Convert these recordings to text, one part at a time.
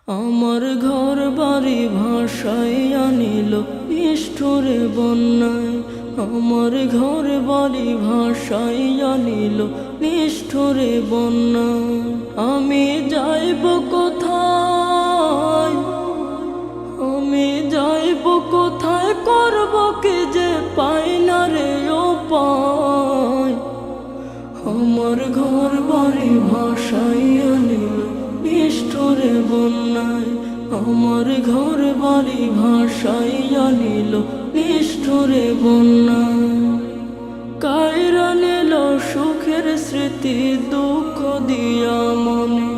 আমার ঘর বাড়ি ভাসাইয়া নিল নিষ্ঠুরে বন্যায়। আমার ঘর বাড়ি ভাসাইয়া নিল নিষ্ঠুরে বন্যায়। আমি যাইব কোথায়, আমি যাইব কোথায়, করব কি যে পাই না রে উপায়। আমার ঘর বাড়ি ভাসাইয়া নিল নিষ্ঠুরে বন্যায়। আমার ঘর বাড়ি ভাসাইয়া নিল নিষ্ঠুরে বন্যায়। কাইরা নিল সুখের স্মৃতি দুঃখ দিয়া মনে,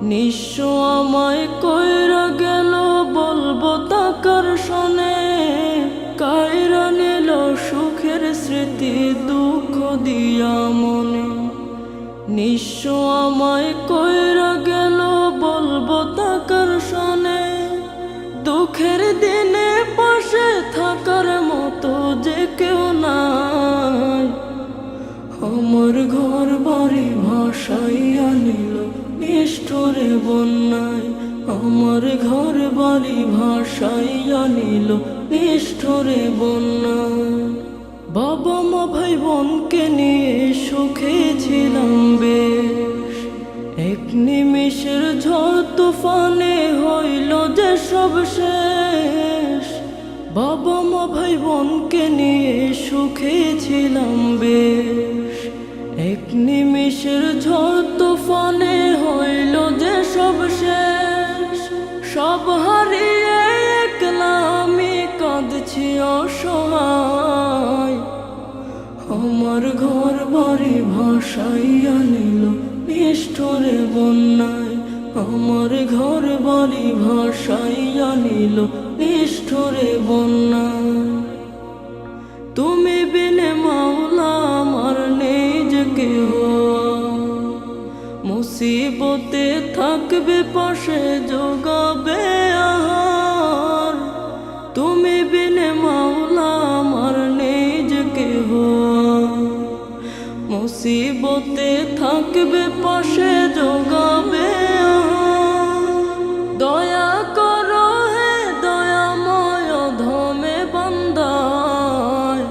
নিঃস্ব আমায় কইরা গেল বলবো তাকার শোনে। কাইরা নিল সুখের স্মৃতি দুঃখ দিয়া মনে, নিঃস্ব আমায় কইরা গেল বলবো তাকার শোনে। দুঃখের দিনে পাশে থাকার মতো যে কেউ নাই। আমার ঘর বাড়ি ভাসাইয়া নিল নিষ্ঠুরে বন্যায়। আমার ঘর বাড়ি ভাসাইয়া নিল নিষ্ঠুরে বন্যায়। বাবা মা ভাই বোনকে নিয়ে সুখে ছিলাম বেশ, এক নিমিষের ঝড় তুফানে হইল যে সব শেষ। বাবা মা ভাই বোনকে নিয়ে সুখে ছিলাম বেশ, এক নিমিষের ঝড় তুফানে হইল যে সব শেষ। সব হারিয়ে একলা আমি কাঁদছি অসহায়। আমার ঘর বাড়ি ভাসাইয়া নিল নিষ্ঠুরে বন্যায়। আমার ঘর বাড়ি ভাসাইয়া নিল নিষ্ঠুরে বন্যায়। তুমি বিনে মাওলা আমার নেই যে কেহ, মুসিবতে থাকবে পাশে যোগাবে আহার। তুমি বিনে মাওলা আমার নেই যে কেহ, মুসিবতে থাকবে পাশে যোগাবে আহার। দয়া করো হে দয়াময় ধমে বান্দায়।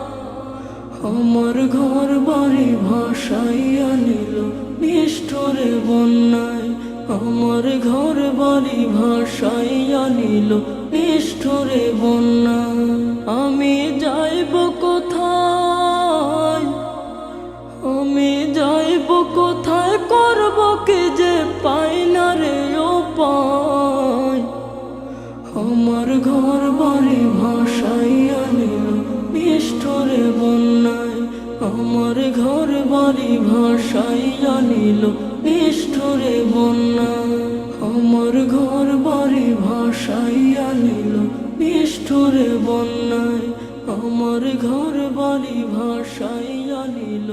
আমার ঘর বাড়ি ভাসাইয়া নিল নিষ্ঠুরে বন্যায়। আমার ঘর বাড়ি ভাসাইয়া নিল নিষ্ঠুরে বন্যায়। আমি যাইব কোথায়, আমি যাইব কোথায়, করব কি যে পাই না রে উপায়। আমার ঘর বাড়ি ভাসাইয়া নিল নিষ্ঠুরে বন্যায়। আমার ঘর বাড়ি ভাসাইয়া নিল নিষ্ঠুরে বন্যায়। আমার ঘর বাড়ি ভাসাইয়া নিল নিষ্ঠুরে বন্যায়। আমার ঘর বাড়ি ভাসাইয়া নিল